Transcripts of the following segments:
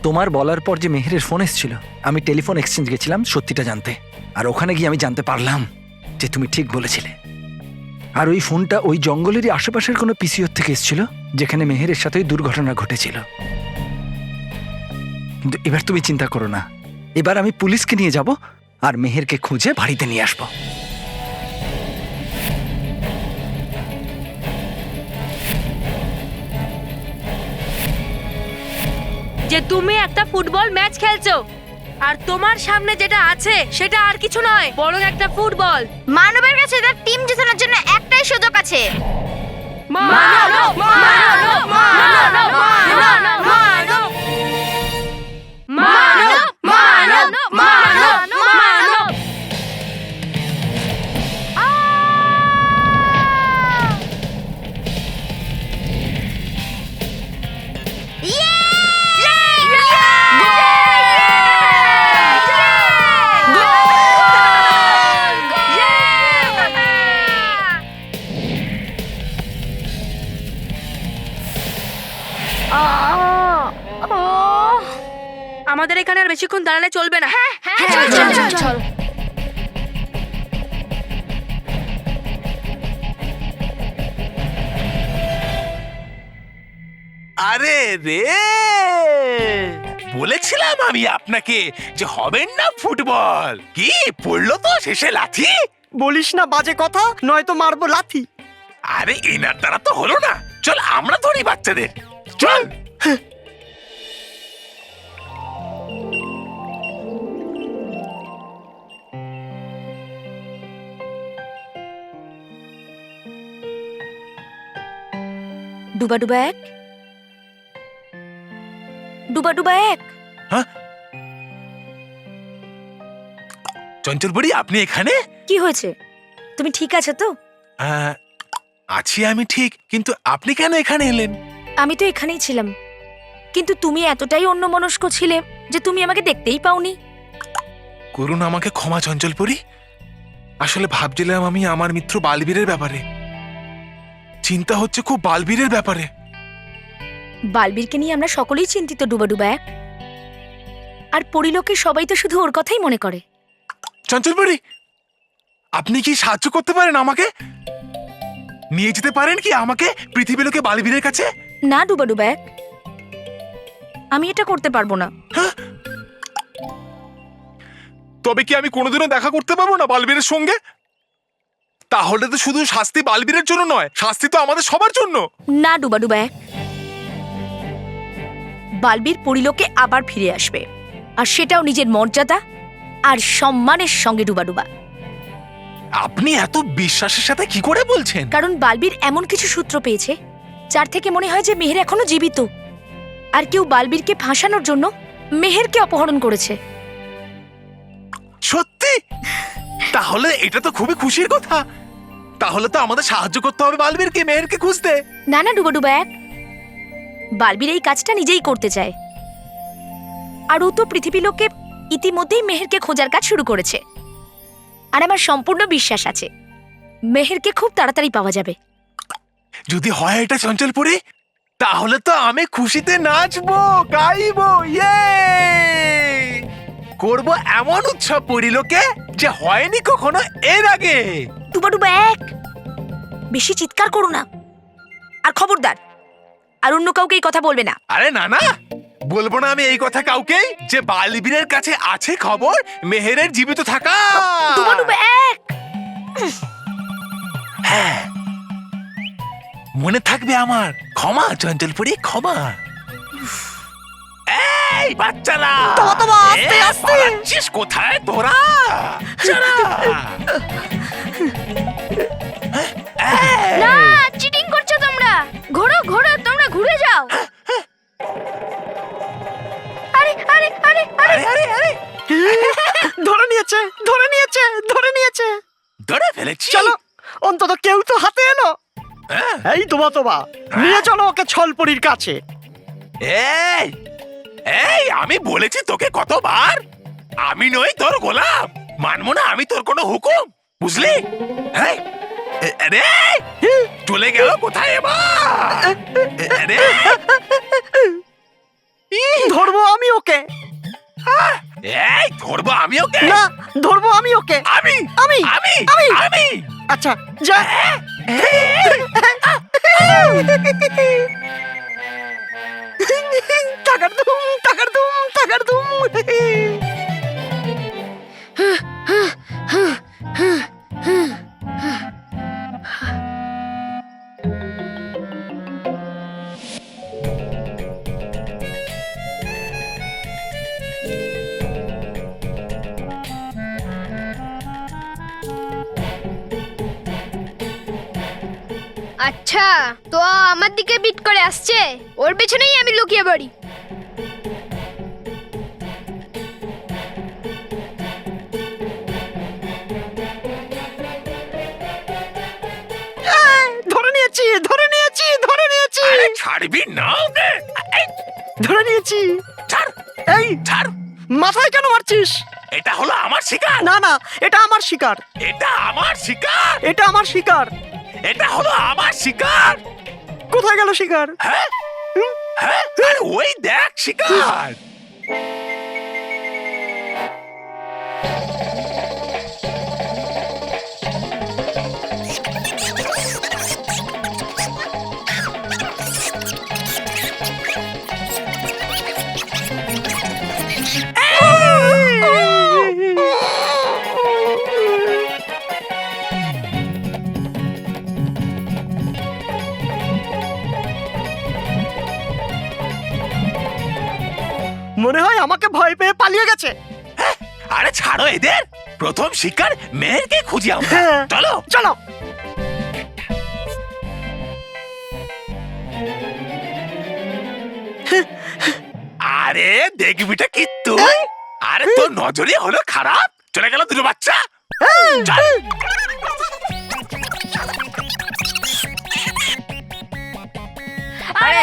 তোমার বলার পর যে মেহেরের ফোন এসেছিল, আমি টেলিফোন এক্সচেঞ্জ গেছিলাম সত্যিটা জানতে। আর ওখানে গিয়ে আমি জানতে পারলাম যে তুমি ঠিক বলেছিলে। আর ওই ফোনটা ওই জঙ্গলেরই আশেপাশের কোনো পিসিওর থেকে এসেছিল, যেখানে মেহেরের সাথে ওই দুর্ঘটনা ঘটেছিল। কিন্তু এবার তুমি চিন্তা করো না, এবার আমি পুলিশকে নিয়ে যাব আর মেহেরকে খুঁজে বাড়িতে নিয়ে আসবো। যে তুমি একটা ফুটবল ম্যাচ খেলছো আর তোমার সামনে যেটা আছে সেটা আর কিছু নয় বরং একটা ফুটবল। মানবের কাছে তার টিম জেতানোর জন্য একটাই সুযোগ আছে। মানব, মানব, মানব, মানব, মানব, মানব, মানব, মানব, মানব। আমাদের এখানে আর বেশিক্ষণ দাঁড়ালে চলবে না। চল চল চল চল। আরে রে, বলেছিলাম আমি আপনাকে যে হবেন না ফুটবল। কি পড়লো তো শেষে লাথি। বলিস না বাজে কথা, নয়তো মারবো লাথি। আরে এনার দ্বারা তো হলো না, চল আমরা ধরি বাচ্চাদের, চল। ডুবা ডুবা এক, ডুবা ডুবা এক। চঞ্চল বুড়ি, আপনি এখানে? কি হয়েছে? তুমি ঠিক আছো তো? আছি আমি ঠিক, কিন্তু আপনি কেন এখানে এলেন? আমি তো এখানেই ছিলাম, কিন্তু তুমি এতটাই অন্যমনস্ক ছিলে যে তুমি আমাকে দেখতেই পাওনি। করুন আমাকে ক্ষমা চঞ্চল বুড়ি। আসলে ভাবছিলাম আমি আমার মিত্র বালবীরের ব্যাপারে। চিন্তা হচ্ছে খুব বালবীরের ব্যাপারে। বালবীরকে নিয়ে আমরা সকলেই চিন্তিত ডুবা ডুবা এক। আর পরিলোকের সবাই তো শুধু ওর কথাই মনে করে। চঞ্চল বুড়ি, আপনি কি সাহায্য করতে পারেন আমাকে? নিয়ে যেতে পারেন কি আমাকে পৃথিবী লোকে বালবীরের কাছে? না ডুবা ডুবা এক, আমি এটা করতে পারবো না। তবে কি আমি কোনোদিনও দেখা করতে পারবো না বালবীরের সঙ্গে? তাহলে তো শুধু শাস্তি বালবীরের জন্য নয়, শাস্তি তো আমাদের সবার জন্য। না ডুবা ডুবা এক, বালবীর পরিলোকে আবার ফিরে আসবে, আর সেটাও নিজের মর্যাদা আর সম্মানের সঙ্গে ডুবা ডুবা। আপনি এত বিশ্বাসের সাথে কি করে বলছেন? কারণ বালবীর এমন কিছু সূত্র পেয়েছে যার থেকে মনে হয় যে মেহের এখনো জীবিত, আর কেউ বালবীরকে ফাঁসানোর জন্য মেহেরকে অপহরণ করেছে। সত্যি? তাহলে এটা তো খুবই খুশির কথা। তাহলে তো আমাদের সাহায্য করতে হবে বালবীরকে মেহেরকে খুঁজতে। না না ডুবা ডুবা এক, বালবীর এই কাজটা নিজেই করতে চায়, আর ও তো পৃথিবী লোকে ইতিমধ্যেই মেহেরকে খোঁজার কাজ শুরু করেছে। আর আমার সম্পূর্ণ বিশ্বাস আছে মেহেরকে খুব তাড়াতাড়ি পাওয়া যাবে। যদি হয় এটা চঞ্চলপুরি, তাহলে তো আমি খুশিতে নাচবো, গাইবো, ইয়ে করব এমন উৎসব পরিলোকে যে হয়নি কখনো এর আগে। ডুবা ডুবা এক, বেশি চিৎকার করো না, আর খবরদার আর অন্য কাউকে এই কথা বলবে না। আরে না না, বলবো না আমি এই কথা কাউকে যে বালবীরের কাছে আছে খবর মেহেরের জীবিত থাকা। ডুবা ডুবা এক, হ্যাঁ, মনে থাকবে আমার। ক্ষমা চঞ্চলপুরি, ক্ষমা। এই বাচ্চারা, আস্তে আস্তে। পালাচ্ছিস কোথায় তোরা? চলা। না চিটিং করছো তোমরা, ঘোরো ঘোরো, তোমরা ঘুরে যাও। আরে আরে আরে আরে আরে আরে, ধরে নিয়েছে ধরে নিয়েছে ধরে নিয়েছে। ধরে ফেলেছি। চলো, অন্তত কেউ তো হাতে এলো। হ্যাঁ। এই তোমা নিয়ে চলো ওকে ছলপরির কাছে। এই এই, আমি বলেছি তোকে কতবার, আমি নই তোর গোলাম, মানবো না আমি তোর কোনো হুকুম, বুঝলি? এই, আরে চলে গেল কোথায় এবার? আরে ধরবো আমি ওকে। এই ধরবো আমি ওকে। না, ধরবো আমি ওকে। আমি আমি আমি আমি। আমি আচ্ছা যা। টাকার ধুম, টাকার ধুম, টাকার ধুম। আচ্ছা, তো আমার দিকে বিট করে আসছে, ওর পেছনেই আমি লুকিয়ে পড়ি। ধরে নিয়েছি, ধরে নিয়েছি, ধরে নিয়েছি, আরে ছাড়বি না ওকে। এই, ধরে নিয়েছি। ছাড় এই ছাড়। মাথায় কেন মারছিস? এটা হলো আমার শিকার। না না, এটা আমার শিকার, এটা আমার শিকার। এটা আমার শিকার। এটা হলো আমার শিকার। কোথায় গেল শিকার? হ্যাঁ হ্যাঁ, আরে ওই দেখ শিকার। মনে হয় আমাকে ভয় পেয়ে পালিয়ে গেছে। আরে ছাড়ো এদের, প্রথম শিকার মেয়েরকে খুঁজি আমরা। হ্যাঁ। চলো চলো। আরে দেখবিটা কি তুই? আরে তোর নজরই হলো খারাপ, চলে গেল দুটো বাচ্চা। চল। আরে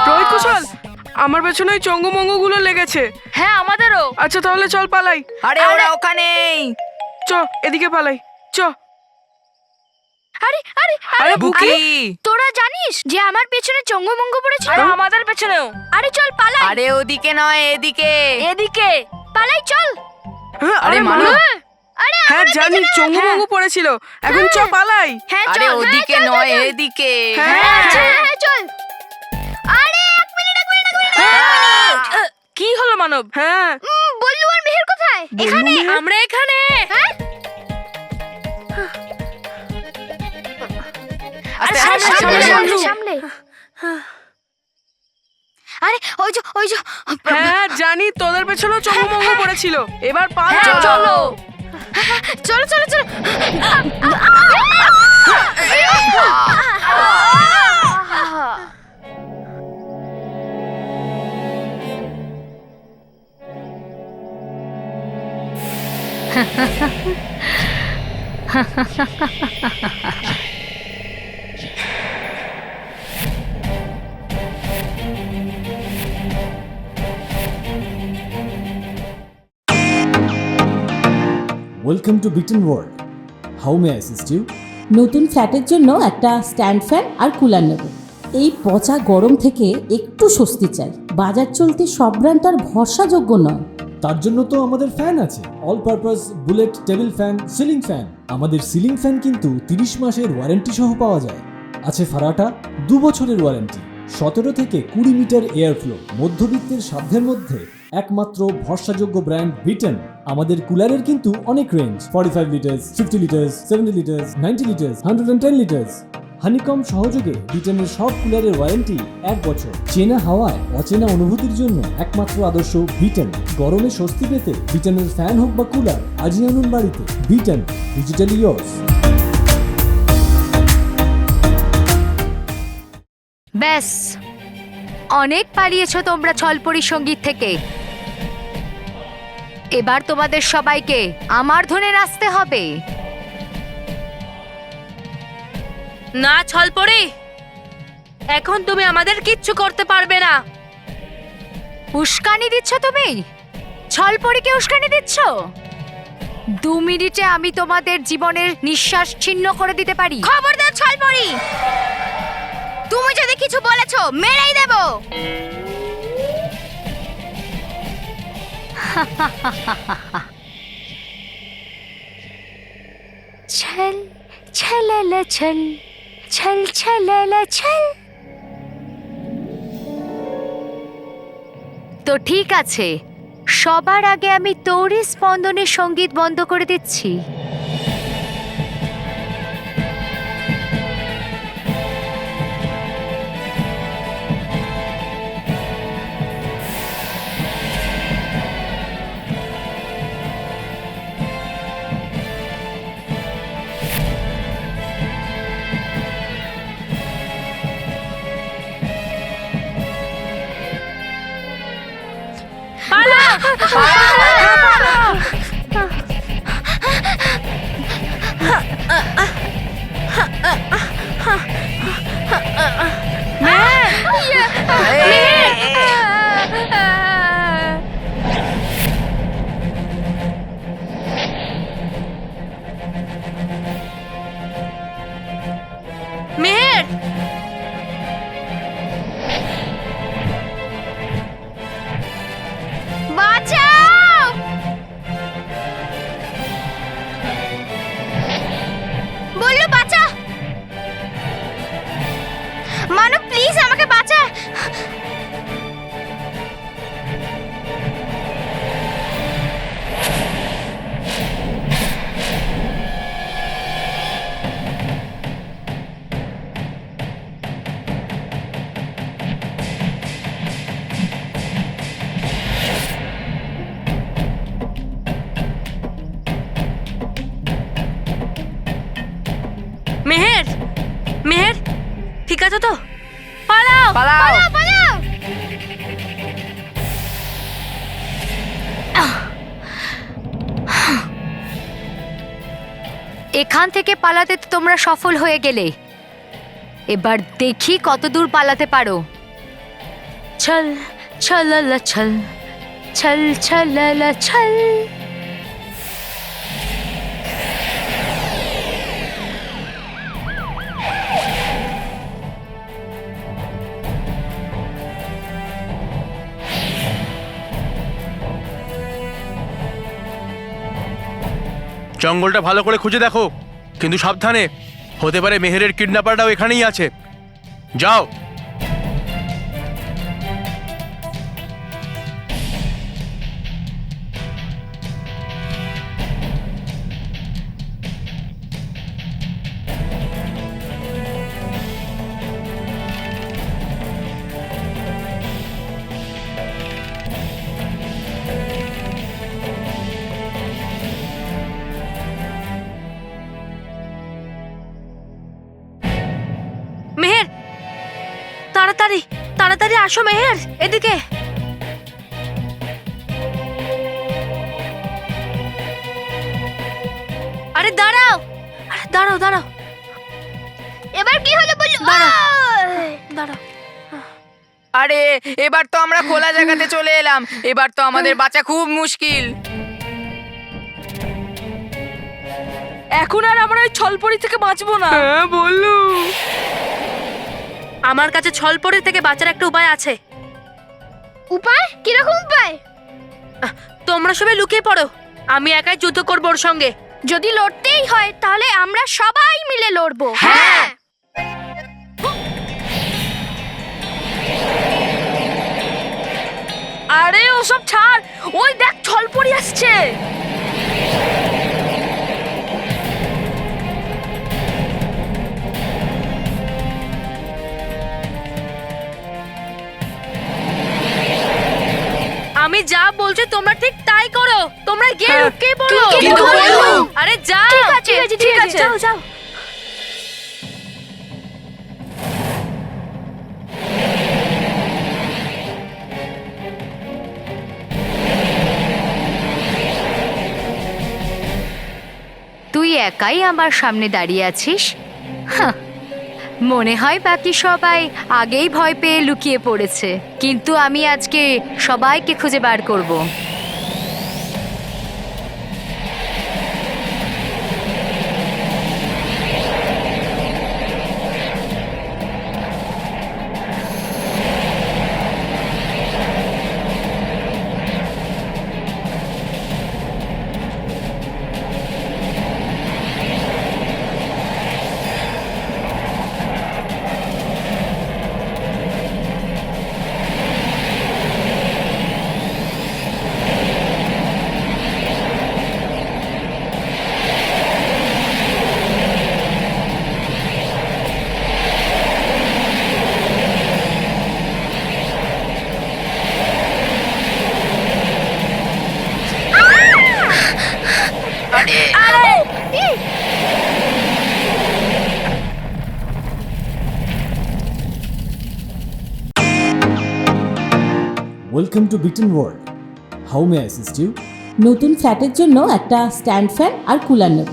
রোহিত কুশল, আমার পেছনে ওই চঙ্গু গুলো লেগেছে। হ্যাঁ আমাদেরও। আচ্ছা তাহলে চল পালাই। আরে ওরা ওখানেই। চ এদিকে পালাই, চ। আরে আরে আরে বুকি, তোরা জানিস যে আমার পেছনে চঙ্গমঙ্গ পড়েছিল? আরে আমাদের পেছনেও। আরে চল পালাই। আরে ওদিকে নয়, এদিকে। এদিকে। পালাই চল। আরে মানো, হ্যাঁ, আরে হ্যাঁ জানি চঙ্গু পড়েছিল, এখন চ পালাই। হ্যাঁ আরে চল। ওদিকে হ্যাঁ, চল, নয়, চল, চল। এদিকে। হ্যাঁ, আচ্ছা, হ্যাঁ চল। আরে এক মিনিট। কি হলো মানব? হ্যাঁ বল্লু আর মেহের কোথায়? এখানে। আমরা এখানে। হ্যাঁ? আস্তে, আরে, আস্তে, সামলে, আস্তে, সামলে, আস্তে। সামলে। আরে ওই যে হ্যাঁ জানি, তোদের পেছনেও চঙ্গু পড়েছিল। এবার পালা। হ্যাঁ, চলো। চলো চলো চলো। Welcome to Beaten World. How may I assist you? নতুন ফ্ল্যাটের জন্য একটা স্ট্যান্ড ফ্যান আর কুলার নেব। এই পচা গরম থেকে একটু স্বস্তি চাই। বাজার চলতে সব ব্র্যান্ড তো আর ভরসাযোগ্য নয়। তার জন্য তো আমাদের ফ্যান আছে, all purpose bullet table fan, ceiling fan. আমাদের সিলিং ফ্যান কিন্তু 30 মাসের ওয়ারেন্টি সহ পাওয়া যায়। আছে ফারাটা 2 বছরের ওয়ারেন্টি, 17 থেকে 20 মিটার এয়ার ফ্লো, মধ্যবিত্তের সাধ্যের মধ্যে একমাত্র ভরসাযোগ্য ব্র্যান্ড বিটেন। আমাদের কুলারের কিন্তু অনেক range, 45 litres, 50 litres, 70 litres, 90 litres, 110 litres. Honeycomb সহযোগে বিটেনের সব কুলারের ওয়ারেন্টি 1 বছর। চেনা হাওয়ায় অচেনা অনুভূতির জন্য একমাত্র আদর্শ বিটেন। গরমে স্বস্তি পেতে বিটেনের ফ্যান হোক বা কুলার, আজই আনুন বাড়িতে। বিটেন, ডিজিটালি ইয়ার্স। ব্যাস, অনেক পালিয়েছো তোমরা ছলপরি সঙ্গীত থেকে। এবার তোমাদের সবাইকে আমার ধনে নাচতে হবে। না ছলপরি, এখন তুমি আমাদের কিচ্ছু করতে পারবে না। উস্কানি দিচ্ছ তুমি? ছলপরিকে উস্কানি দিচ্ছ? 2 মিনিটে আমি তোমাদের জীবনের নিঃশ্বাস ছিন্ন করে দিতে পারি। খবরদার ছলপরি, তুমি যদি কিছু বলেছো মেরেই দেব। ছল ছললা ছল ছল ছললা ছল। তো ঠিক আছে, সবার আগে আমি তোরই স্পন্দনের সঙ্গীত বন্ধ করে দিচ্ছি। মেহের, বাঁচাও! বললো বাঁচা। মানব প্লিজ আমাকে বাঁচা। মেহের, মেহের, ঠিক আছে তো? পালাও, পালাও। পালাও! এখান থেকে পালাতে তো তোমরা সফল হয়ে গেলে, এবার দেখি কত দূর পালাতে পারো। ছল ছললা ছল ছল ছললা ছল। জঙ্গলটা ভালো করে খুঁজে দেখো, কিন্তু সাবধানে, হতে পারে মেহেরের কিডন্যাপারটাও এখানেই আছে। যাও। মেহের, তাড়াতাড়ি তাড়াতাড়ি আসো মেহের, এদিকে। আরে দাঁড়াও, আরে দাঁড়াও দাঁড়াও এবার কি হলো বললো? দাঁড়াও। আরে এবার তো আমরা খোলা জায়গাতে চলে এলাম, এবার তো আমাদের বাঁচা খুব মুশকিল। এখন আর আমরা ওই ছলপরি থেকে বাঁচবো না। হ্যাঁ বললু। আমার কাছে ছলপরি থেকে বাঁচার একটা উপায় আছে। উপায়? কিরকম উপায়? তোমরা সবাই লুকিয়ে পড়ো, আমি একাই যুদ্ধ করবো ওর সঙ্গে। যদি লড়তেই হয় তাহলে আমরা সবাই মিলে লড়বো। হ্যাঁ। আরে ওসব ছাড়, ওই দেখ ছলপরি আসছে। আমি যা বলছি তোমরা ঠিক তাই করো, তোমরা গিয়ে লুকিয়ে পড়ো। কিন্তু বললু। আরে যাও। ঠিক আছে যাও যাও। তুই একাই আমার সামনে দাঁড়িয়ে আছিস? হাহ, মনে হয় বাকি সবাই আগেই ভয় পেয়ে লুকিয়ে পড়েছে, কিন্তু আমি আজকে সবাইকে খুঁজে বার করব। Welcome to Bitten World. How may assist you? নতুন ফ্ল্যাটের জন্য একটা স্ট্যান্ড ফ্যান আর কুলার নেব।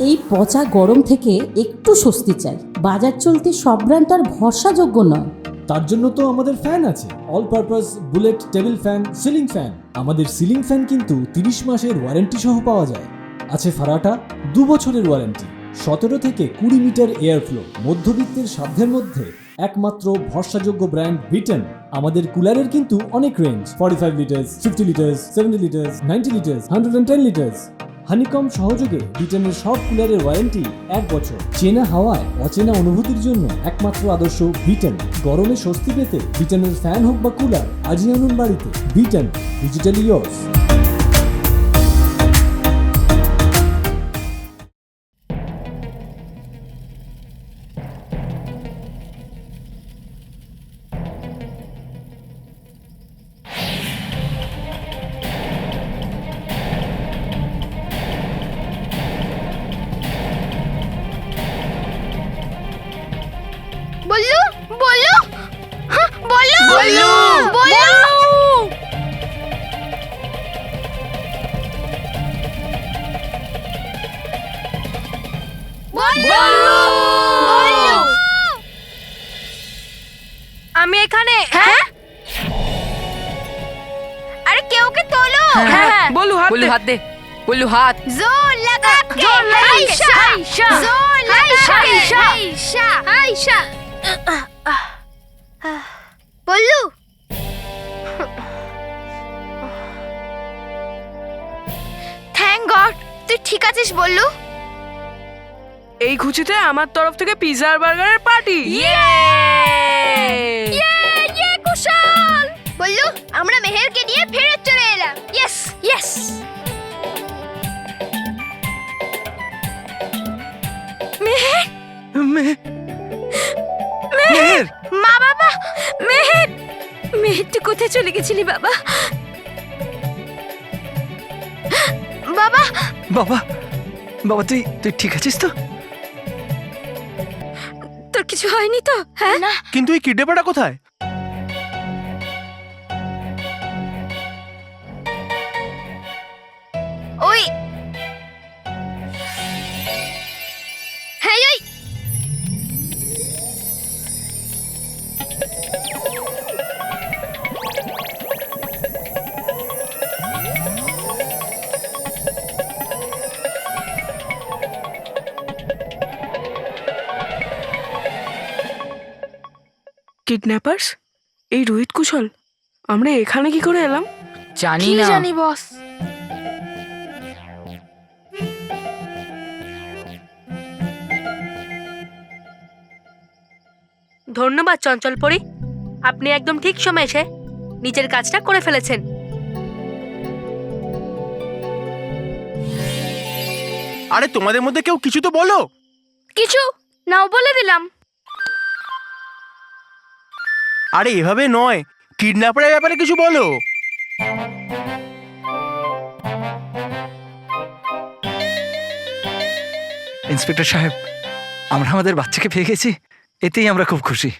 এই পচা গরম থেকে একটু স্বস্তি চাই। বাজার চলতে সব ব্র্যান্ড তো আর ভরসাযোগ্য নয়। তার জন্য তো আমাদের ফ্যান আছে, all purpose bullet table fan, ceiling fan. আমাদের সিলিং ফ্যান কিন্তু 30 মাসের ওয়ারেন্টি সহ পাওয়া যায়। আছে ফারাটা 2 বছরের ওয়ারেন্টি, 17 থেকে 20 মিটার এয়ার ফ্লো। মধ্যবিত্তের সাধ্যের মধ্যে একমাত্র ভরসাযোগ্য ব্র্যান্ড বিটেন। আমাদের কুলারের কিন্তু অনেক range, 45 litres, 50 litres, 70 litres, 90 litres, 110 litres. Honeycomb সহযোগে বিটেনের সব কুলারের ওয়ারেন্টি 1 বছর। চেনা হাওয়ায় অচেনা অনুভূতির জন্য একমাত্র আদর্শ বিটেন। গরমে স্বস্তি পেতে বিটেনের ফ্যান হোক বা কুলার, আজই আনুন বাড়িতে। বিটেন, ডিজিটালি ইয়ার্স। বললু বললু হ্যাঁ, বললু বললু! বললু বললু আমি এখানে। হ্যাঁ? আরে কেউ কে তোলো। হ্যাঁ বললু হাত দে, বললু হাত। জোর লাগা কে জোর লাগা কে। হাইশা হাইশা। জোর লাগা হাইশা। হাইশা হাইশা বললু থ্যাংক গড তুই ঠিক আছিস বললু। এই খুশিতে আমার তরফ থেকে পিৎজা আর বার্গারের পার্টি। ইয়ে কুশল বললু আমরা মেহেরকে নিয়ে ফেরত চলে এলাম। ইয়েস ইয়েস মেহের, মা বাবা, মেহের, মেহের তুই কোথায় চলে গেছিলি বাবা? বাবা, বাবা বাবা তুই তুই ঠিক আছিস তো? তোর কিছু হয়নি তো? হ্যাঁ না, কিন্তু এই কিডন্যাপারটা কোথায়? ওই হ্যাঁ ওই কিডন্যাপার্স? এই রোহিত কুশল, আমরা এখানে কি করে এলাম? জানি কি না। জানি বস। ধন্যবাদ চঞ্চল পরি, আপনি একদম ঠিক সময় এসে নিজের কাজটা করে ফেলেছেন। আরে তোমাদের মধ্যে কেউ কিছু তো বলো। কিছু নাও বলে দিলাম। আরে এভাবে নয়, কিডন্যাপারের ব্যাপারে কিছু বলো। ইন্সপেক্টর সাহেব, আমরা আমাদের বাচ্চাকে পেয়ে গেছি, এতেই আমরা খুব খুশি।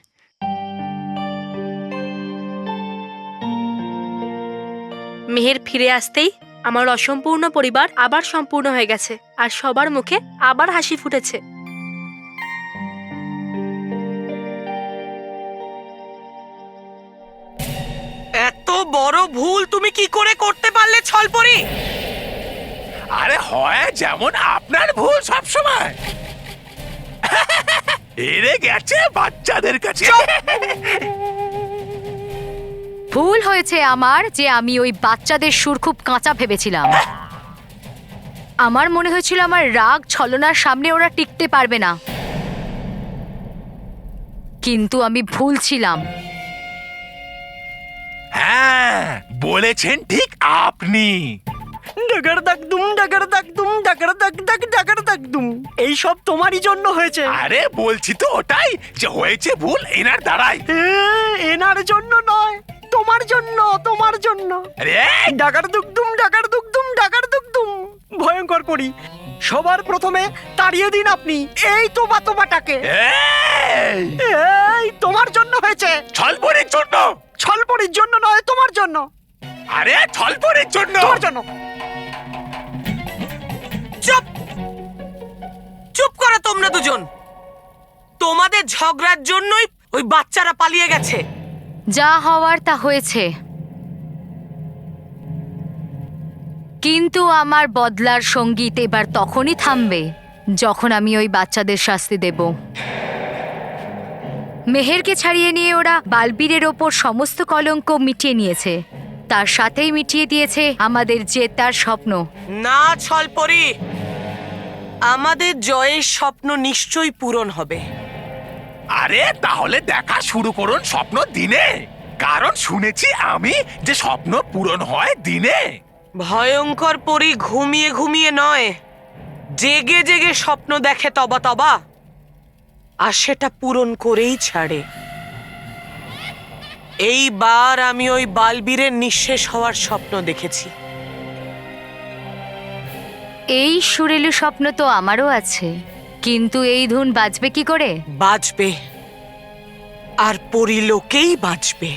মেহের ফিরে আসতেই আমার অসম্পূর্ণ পরিবার আবার সম্পূর্ণ হয়ে গেছে, আর সবার মুখে আবার হাসি ফুটেছে। এত বড় ভুল তুমি কি করে করতে পারলে ছলপরি? আরে হয় যেমন আপনার ভুল সব সময় এরে গেছে বাচ্চাদের কাছে। ভুল হয়েছে আমার যে আমি ওই বাচ্চাদের সুর খুব কাঁচা ভেবেছিলাম। আমার মনে হয়েছিল আমার রাগ ছলনার সামনে ওরা টিকতে পারবে না, কিন্তু আমি ভুল ছিলাম। হ্যাঁ বলেছেন ঠিক আপনি। ডাগার দাগ দুম ডাগার দাগ দুম ডাগার দাগ দাগ ডাগার দাগ দুম। এই সব তোমারই জন্য হয়েছে। আরে বলছি তো ওটাই, যে হয়েছে ভুল এনার দ্বারাই। এনার জন্য নয়, তোমার জন্য, তোমার জন্য। আরে ডাগার দুগ দুম ডাগার দুগ দুম ডাগার দুগ দুম। ভয়ঙ্কর করি, সবার প্রথমে তাড়িয়ে দিন আপনি এই তোবাটাকে। এই এই তোমার জন্য হয়েছে। ছলপরির জন্য। ছলপরি ছলপরির জন্য নয়, তোমার জন্য। আরে ছলপরের জন্য। তোমার জন্য। চুপ চুপ করো তোমরা দুজন। তোমাদের ঝগড়ার জন্যই ওই বাচ্চারা পালিয়ে গেছে। যা হওয়ার তা হয়েছে, কিন্তু আমার বদলার সঙ্গীত এবার তখনই থামবে যখন আমি ওই বাচ্চাদের শাস্তি দেব। মেহেরকে ছাড়িয়ে নিয়ে ওরা বালবীরের ওপর সমস্ত কলঙ্ক মিটিয়ে নিয়েছে, তার সাথেই মিটিয়ে দিয়েছে আমাদের জেতার স্বপ্ন। না ছলপরি, আমাদের জয়ের স্বপ্ন নিশ্চয়ই পূরণ হবে। আরে তাহলে দেখা শুরু করুন স্বপ্ন দিনে, কারণ শুনেছি আমি যে স্বপ্ন পূরণ হয় দিনে। ভয়ঙ্কর পরি ঘুমিয়ে ঘুমিয়ে নয়, জেগে জেগে স্বপ্ন দেখে তবা তবা, আর সেটা পূরণ করেই ছাড়ে। এইবার আমি ওই বালবীরের নিঃশেষ হওয়ার স্বপ্ন দেখেছি। এই সুরেলু স্বপ্ন তো আমারও আছে, কিন্তু এই ধুন বাজবে কি করে? বাজবে, আর পরিলোকেই বাজবে।